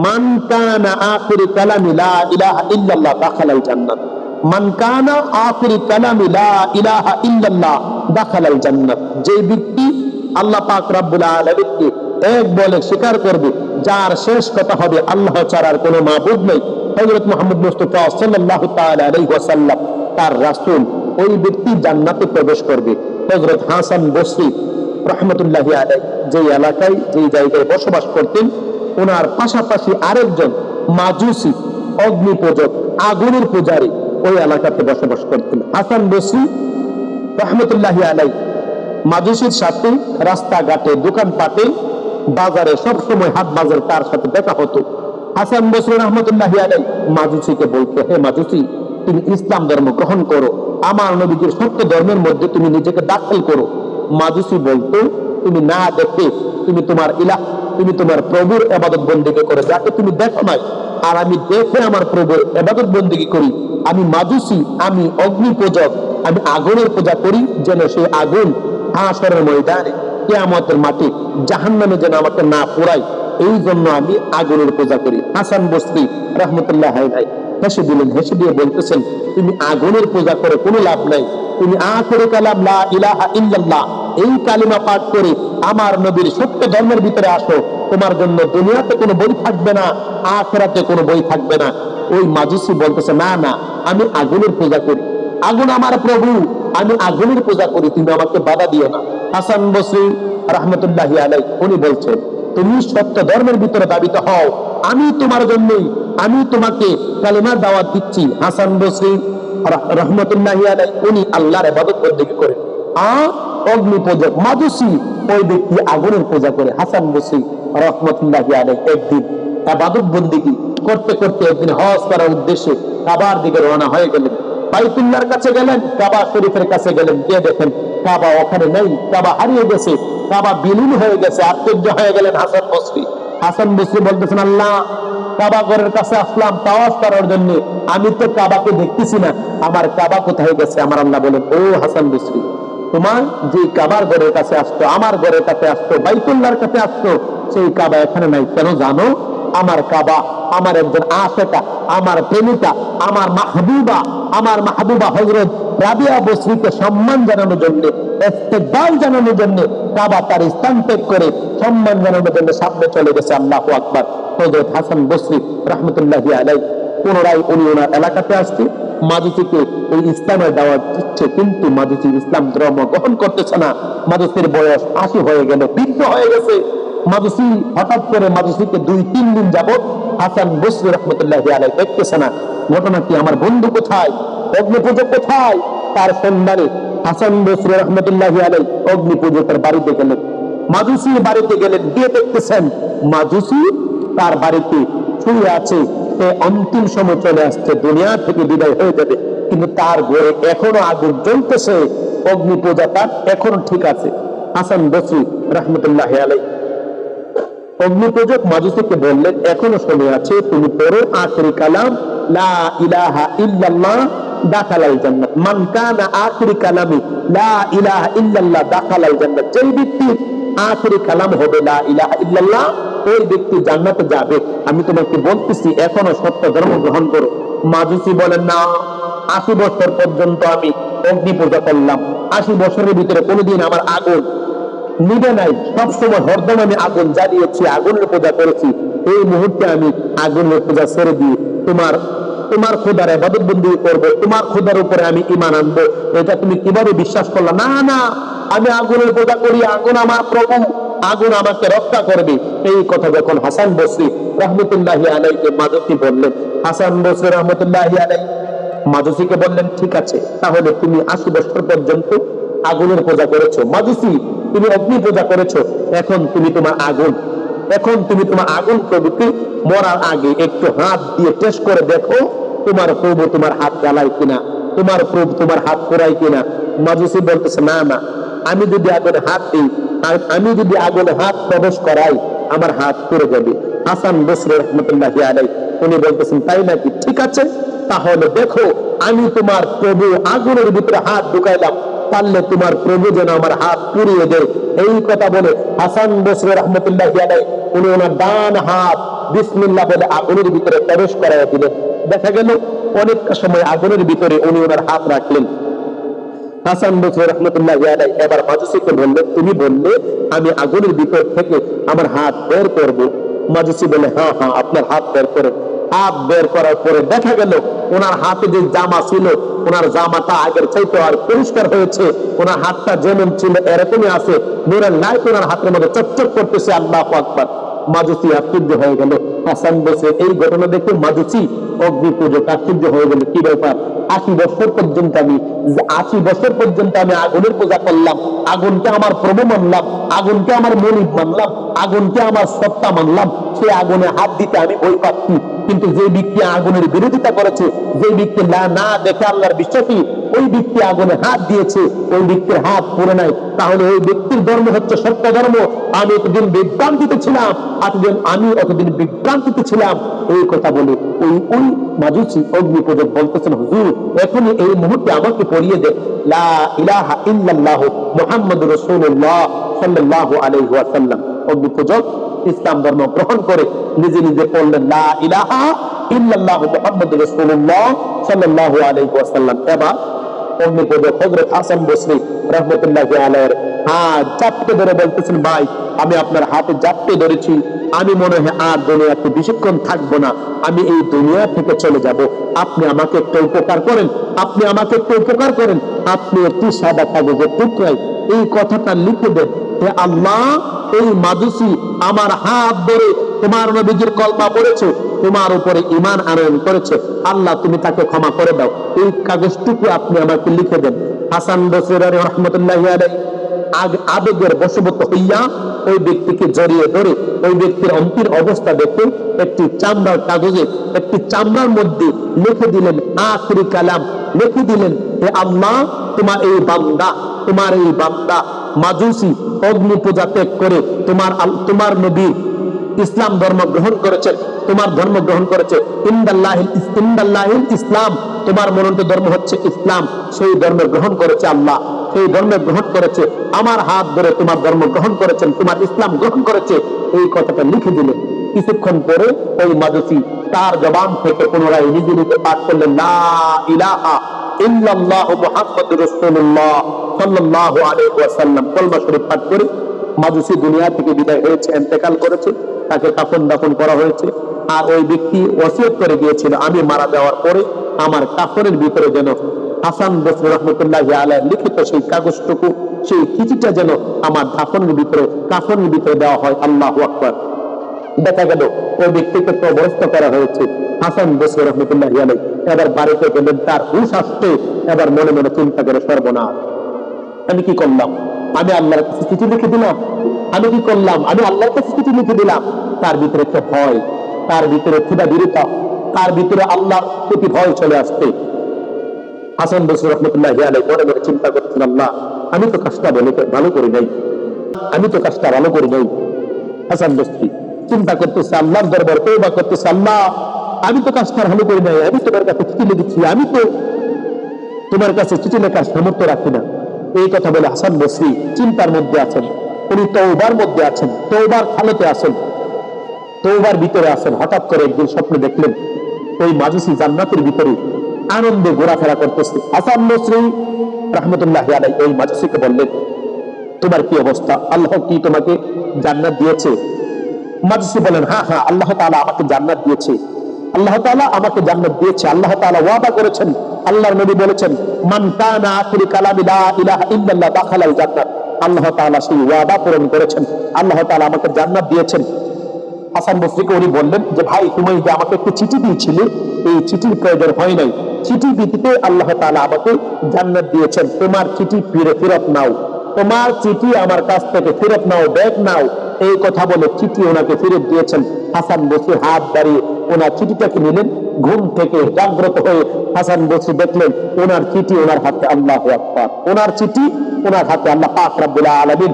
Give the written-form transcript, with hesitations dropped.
মান কানা আখিরু কালামি লা ইলাহা ইল্লাল্লাহ দাখালাল জান্নাত। মান কানা আখিরু কালামি লা ইলাহা ইল্লাল্লাহ দাখালাল জান্নাত। যে ব্যক্তি আল্লাহ পাক রব্বুল আলামিনকে এক বলে স্বীকার করবে, যার শেষ কথা হবে আল্লাহ ছাড়া আর কোনো মাবুদ নেই, হযরত মুহাম্মদ মুস্তাফা সাল্লাল্লাহু তাআলা আলাইহি ওয়াসাল্লাম তার রাসূল, ওই ব্যক্তি জান্নাতে প্রবেশ করবে। হযরত হাসান বসরি রাহমাতুল্লাহি আলাইহি যে এলাকায় যে জায়গায় বসবাস করতেন, ওনার পাশাপাশি আরেকজন মাজুসি অগ্নি পূজক আগুনের পূজারী ওই এলাকাতে বসবাস করতেন। হাসান বসরি রাহমাতুল্লাহি আলাইহি মাজুসির সাথে রাস্তাঘাটে, দোকানপাটে, বাজারে সবসময় হাট বাজার তার সাথে দেখা হতো। হাসান বসরি রাহমাতুল্লাহি আলাইহি মাজুসিকে বলতো, হে মাজুসি, তুমি ইসলাম ধর্ম গ্রহণ করো, আমার নবীজির সত্য ধর্মের মধ্যে তুমি নিজেকে দাখিল করো। মাজুসি বলতো, তুমি না দেখে তুমি তোমার ইলাহ, তুমি তোমার প্রভুর ইবাদত বন্দেগী করো, যাকে তুমি দেখো নাই, আর আমি দেখে আমার প্রভুর ইবাদত বন্দেগী করি। আমি মাজুসি, আমি অগ্নি পূজক, আমি আগুনের পূজা করি, যেন সেই আগুন হাশরের ময়দানে, কিয়ামতের মাঠে, জাহান্নামে যেন আমাকে না পোড়ায়, এই জন্য আমি আগুনের পূজা করি। হাসান বসরি রাহমাতুল্লাহ আলাইহি হেসে দিলেন, হেসে দিয়ে বলতেছেন, তুমি আগুনের পূজা করে কোনো লাভ নাই, তুমি আখিরে কালাম লা ইলাহা ইল্লাল্লাহ এই কালিমা পাঠ করে আমার নবীর সত্য ধর্মের ভিতরে আসো, তোমার জন্য দুনিয়াতে কোনো বই থাকবে না, আখিরাতে কোনো বই থাকবে না। ওই মাজুসি বলতেছে, না না, আমি আগুনের পূজা করি, আগুন আমার প্রভু, আমি আগুনের পূজা করি, তুমি আমাকে বাধা দিও না। হাসান বসরি রাহমাতুল্লাহি আলাইহি উনি বলছেন, তুমি সত্য ধর্মের ভিতরে দাবিত হও, আমি তোমার জন্যই, আমি তোমাকে কালিমার দাওয়াত দিচ্ছি। হাসান বসরি রাহমাতুল্লাহি আলাইহি উনি আল্লাহর ইবাদত বন্দেগী করেন, আর অগ্নি পূজক মাজুসি ওই ব্যক্তি আগুনের পূজা করে। হাসান বসরি রাহমাতুল্লাহি আলাইহি একদিন ইবাদত বন্দেগী করতে করতে একদিন হজ করার উদ্দেশ্যে কাবার দিকে রওনা হয়ে গেলেন। বাইতুল্লাহর কাছে গেলেন, কাবা শরীফের কাছে গেলেন, গিয়ে দেখেন কাবা ওখানে নেই, কাবা হারিয়ে গেছে, কাবা বিলীন হয়ে গেছে। আশ্চর্য হয়ে গেলেন হাসান বসরি। হাসান বসরি বলতেছেন, আল্লাহ, কাবা ঘরের কাছে আসলাম তাওয়াফ করার জন্য, আমি তো কাবাকে দেখতেছি না, আমার কাবা কোথায় গেছে? আমার আল্লাহ বলেন, ও হাসান বসরি, তোমার যে কাবার ঘরের কাছে আসতো, আমার ঘরের কাছে আসতো, বাইতুল্লাহর কাছে আসতো, সেই কাবা এখানে নাই। কেন জানো? আমার কাবা আমার একজন আশিকা, আমার প্রেমিকা, আমার মাহবুবা হযরত রাবিয়া বসরিকে সম্মান জানানোর জন্য, ইস্তেকবাল জানানোর জন্য কাবা তার স্থান ত্যাগ করে সম্মান জানানোর জন্য সামনে চলে গেছে। আল্লাহু আকবার। হযরত হাসান বসরি রাহমাতুল্লাহি আলাইহি পুনরায় উনি ওনার এলাকাতে আসছে, মাজুসিকে এই ইসলামের দাওয়াত দিচ্ছে, কিন্তু মাজুসি ইসলাম ধর্ম গ্রহণ করতেছে না। মাজুসির বয়স 80 হয়ে গেল, বৃদ্ধ হয়ে গেছে। মাজুসি হঠাৎ করে মাজুসিকে 2-3 দিন যাবত হাসান বসরি রাহমাতুল্লাহি আলাইহি দেখতেছে না। ঘটনা কি? আমার বন্ধু কোথায়, অগ্নি পূজক কোথায়? তার সন্ধানে হাসান বসরি রাহমাতুল্লাহি আলাইহি অগ্নি পূজকের বাড়িতে গেলেন। মাজুসি বাড়িতে গেলেন, গিয়ে দেখতেছেন মাজুসি তার বাড়িতে শুয়ে আছে, সে অন্তিম সময় চলে আসছে, দুনিয়া থেকে বিদায় হয়ে যাবে, কিন্তু তার ঘরে এখনো আগুন জ্বলতেছে, অগ্নি পূজা তার এখনো ঠিক আছে। হাসান বসরি রাহমাতুল্লাহি আলাইহি অগ্নি পূজক মাজুসিকে বললেন, এখনো সময় আছে, তুমি পড়ো আখিরি কালাম লা ইলাহা ইল্লাল্লাহ দাখালাল জান্নাত। মান কানা আখিরি কালামি লা ইলাহা ইল্লাল্লাহ দাখালাল জান্নাত। যেই ব্যক্তি আখিরি কালাম হবে লা ইলাহা ইল্লাল্লাহ, ওই ব্যক্তি জান্নাতে যাবে। আমি তোমাকে বলতেছি, এখনো সত্য ধর্ম গ্রহণ করো। মাজুসি বলেন, না, 80 বছর পর্যন্ত আমি অগ্নি পূজা করলাম, 80 বছরের ভিতরে কোনোদিন আমার আগুন নিবে নাই, সবসময় হরদম আমি আগুন জ্বালিয়েছি, আগুনের পূজা করেছি। এই মুহূর্তে আমি আগুনের পূজা ছেড়ে দিয়ে তোমার খোদার ইবাদত বন্দেগী করব, তোমার খোদার উপরে আমি ঈমান আনবো। এটা তুমি কিভাবে বিশ্বাস করলা? না না, আমি আগুনের পূজা করি, আগুন আমার প্রভু, আগুন আমাকে রক্ষা করবে। এই কথা যখন হাসান বসরি রাহমাতুল্লাহি আলাইহি মাজুসি বললেন, হাসান বসরি রাহমাতুল্লাহি আলাইহি মাজুসিকে বললেন, ঠিক আছে, তাহলে তুমি 80 বছর পর্যন্ত আগুনের পূজা করেছো, মাজুসি তুমি অগ্নি পূজা করেছো, এখন তুমি তোমার আগুন প্রভুকে মরার আগে একটু হাত দিয়ে টেস্ট করে দেখো, তোমার প্রভু তোমার হাত জ্বালায় কিনা, তোমার প্রভু তোমার হাত পোড়ায় কিনা। মাজুসি বলতেছে, না না, আমি যদি আগুনে হাত দিই, আমি যদি আগুনে হাত প্রবেশ করাই, আমার হাত পুড়ে যাবে। হাসান বসরি রাহমাতুল্লাহি আলাইহি উনি বলতেছেন, তাই নাকি? ঠিক আছে, তাহলে দেখো, আমি তোমার প্রভু আগুনের ভিতরে হাত ঢুকাইলাম, পারলে তোমার প্রভু যেন আমার হাত পুড়িয়ে দেয়। এই কথা বলে হাসান বসরি রাহমাতুল্লাহি আলাইহি উনি ওনার ডান হাত বিসমিল্লাহ বলে আগুনের ভিতরে প্রবেশ করাইয়া দিলেন। দেখা গেল অনেকটা সময় আগুনের ভিতরে উনি ওনার হাত রাখলেন। হাসান বসরি রাহমাতুল্লাহি আলাইহি এবার মাজুসিকে বললেন, তুমি বললে আমি আগুনের ভিতর থেকে আমার হাত বের করব। মাজুসি বলে, হ্যাঁ হ্যাঁ আপনার হাত বের করেন। হাত বের করার পরে দেখা গেল ওনার হাতে যে জামা ছিল, ওনার জামাটা আগের চাইতে আর পরিষ্কার হয়েছে। ওনার হাতটা যেমন ছিল এরকমই আছে, নূরের লাইট ওনার হাতের মধ্যে চকচক করতেছে। আল্লাহু আকবার। মাজুসি আশ্চর্য হয়ে গেল। হাসান বসরি এই ঘটনা দেখে মাজুসি অগ্নি পূজক আশ্চর্য হয়ে গেল, কি ব্যাপার? 80 বছর পর্যন্ত আমি আগুনের পূজা করলাম, আগুনকে আমার প্রভু মানলাম, আগুনকে আমার মনিব মানলাম, আগুনকে আমার সত্তা মানলাম, সে আগুনে হাত দিতে আমি ভয় পাচ্ছি। কিন্তু যে ব্যক্তি আগুনের বিরোধিতা করেছে, যে ব্যক্তি না দেখে আল্লাহর বিশ্বাসী, ওই ব্যক্তি আগুনে হাত দিয়েছে, ওই ব্যক্তির হাত পড়ে নাই। তাহলে ওই ব্যক্তির ধর্ম হচ্ছে সত্য ধর্ম। আমি এতদিন বিভ্রান্তিতে ছিলাম, এই কথা বলে ওই মাজুসি অগ্নি পূজক বলতেছেন, হুজুর এখনই এই মুহূর্তে আমাকে পড়িয়ে দেন লা ইলাহা ইল্লাল্লাহু মুহাম্মাদুর রাসূলুল্লাহ সাল্লাল্লাহু আলাইহি ওয়াসাল্লাম। অগ্নি পূজক ইসলাম ধর্ম গ্রহণ করে নিজে নিজে পড়লেন লা ইলাহা ইল্লাল্লাহু মুহাম্মাদুর রাসূলুল্লাহ সাল্লাল্লাহু আলাইহি ওয়াসাল্লাম। এবার অগ্নি পূজক হযরত হাসান বসরি রাহমাতুল্লাহি আলাইহির হাত জাপটে ধরে বলতেছেন, ভাই আমি আপনার হাতে জাপটে ধরেছি, আমি মনে হয় আর দুনিয়াতে বেশিক্ষণ থাকবো না, আমি এই দুনিয়া থেকে চলে যাব। আপনি আমাকে একটু উপকার করেন, আপনি একটি সাদা কাগজের টুকরায় এই কথাটা লিখে দেন, হে আল্লাহ এই মাজুসি আমার হাত ধরে তোমার নবীজির কলমা পড়েছে, তোমার উপরে ঈমান আনয়ন করেছে, আল্লাহ তুমি তাকে ক্ষমা করে দাও। এই কাগজটুকু আপনি আমাকে লিখে দেন। হাসান বসরি রাহমাতুল্লাহি আলাইহি আবেগের বশবর্তী হইয়া ওই ব্যক্তিকে জড়িয়ে ধরে ওই ব্যক্তির অন্তিম অবস্থা দেখে একটি চামড়ার কাগজে, একটি চামড়ার মধ্যে লিখে দিলেন আখিরি কালাম, লিখে দিলেন, হে আল্লাহ তোমার এই বান্দা মাজুসি অগ্নি পূজা ত্যাগ করে তোমার নবী ইসলাম ধর্ম গ্রহণ করেছে, তোমার ধর্ম গ্রহণ করেছে। ইন্দাল্লাহিল ইসলাম, তোমার মনোনীত ধর্ম হচ্ছে ইসলাম, সেই ধর্ম গ্রহণ করেছে আল্লাহ, সেই ধর্ম গ্রহণ করেছে, আমার হাত ধরে তোমার ধর্ম গ্রহণ করেছেন, তোমার ইসলাম গ্রহণ করেছে। এই কথাটা লিখে দিলেন। কিছুক্ষণ পরে ওই মাজুসি তার জবান থেকে পুনরায় নিজে নিজে পাঠ করলেন লা ইলাহা ইল্লাল্লাহু মুহাম্মাদুর রাসূলুল্লাহ সাল্লাল্লাহু আলাইহি ওয়াসাল্লাম। কলমা শরীফ পাঠ করে মাজুসি দুনিয়া থেকে বিদায় হয়েছে, ইন্তেকাল করেছে, তাকে কাফন দাফন করা হয়েছে। আর ওই ব্যক্তি ওসিয়ত করে গিয়েছিল, আমি মারা যাওয়ার পরে আমার কাফনের ভিতরে যেন হাসান বসরি রাহমাতুল্লাহি আলাইহি লিখিত সেই কাগজটুকু, সেই চিঠিটা যেন আমার কাফনের ভিতরে দেওয়া হয়। আল্লাহু আকবার। দেখা গেল ওই ব্যক্তিকে কবরস্থ করা হয়েছে। হাসান বসরি রাহমাতুল্লাহি আলাইহি এবার বাড়িতে গেলেন, তার হুঁশ আসছে। এবার মনে মনে চিন্তা করে, সর্বনাশ, আমি কি করলাম? আমি আল্লাহর কাছে চিঠি লিখে দিলাম, আমি কি করলাম? আমি আল্লাহর কাছে চিঠি লিখে দিলাম। তার ভিতরে একটা ভয়, তার ভিতরে ক্ষুধাবিরতা, তার ভিতরে আল্লাহর প্রতি ভয় চলে আসছে। হাসান বসরি রাহমাতুল্লাহি আলাইহি মনে মনে চিন্তা করছেন, আল্লাহ আমি তো কাজটা ভালো করি নাই। হাসান বসরি চিন্তা করতেছে, আল্লাহর দরবার তওবা করতেছে, আল্লাহ আমি তো কাজটা ভালো করি নাই, আমি তোমার কাছে চিঠি লিখেছি, আমি তো তোমার কাছে চিঠি লেখার সামর্থ্য রাখি না। এই কথা বলে হাসান বসরি চিন্তার মধ্যে আছেন, উনি তওবার মধ্যে আছেন, তওবার হালতে আছেন, তওবার ভিতরে আছেন। হঠাৎ করে একদিন স্বপ্নে দেখলেন ওই মাজুসি জান্নাতের ভিতরে আনন্দে ঘোরাফেরা করতেছে। হাসান বসরি রাহমাতুল্লাহি আলাইহি ওই মাজুসিকে বললেন, তোমার কি অবস্থা? আল্লাহ কি তোমাকে জান্নাত দিয়েছে? মাজুসি বলেন, হ্যাঁ হ্যাঁ আল্লাহ তাআলা আমাকে জান্নাত দিয়েছে, আল্লাহ তাআলা আমাকে জান্নাত দিয়েছে। আল্লাহ তাআলা ওয়াদা করেছেন, আল্লাহর নবী বলেছেন, মান কানা আখিরু কালামি লা ইলাহা ইল্লাল্লাহ দাখালাল জান্নাত। আল্লাহ তাআলা সেই ওয়াদা পূরণ করেছেন, আল্লাহ তাআলা আমাকে জান্নাত দিয়েছেন। হাসান বসরিকে উনি বললেন যে, ভাই তুমি যে আমাকে একটি চিঠি দিয়েছিলে, এই চিঠির প্রয়োজন হয় নাই, চিঠি দিতে আল্লাহ তাআলা আমাকে জান্নাত দিয়েছেন, তোমার চিঠি ফেরত নাও, তোমার চিঠি আমার কাছ থেকে ফেরত নাও, ব্যাগ নাও। এই কথা বলে চিঠি ওনাকে ফেরত দিয়েছেন। হাসান বসরি হাত বাড়িয়ে ওনার চিঠিটাকে নিলেন। ঘুম থেকে জাগ্রত হয়ে হাসান বসরি দেখলেন ওনার চিঠি ওনার হাতে। আল্লাহু আকবার। ওনার চিঠি ওনার হাতে। আল্লাহ পাক রব্বুল আলামিন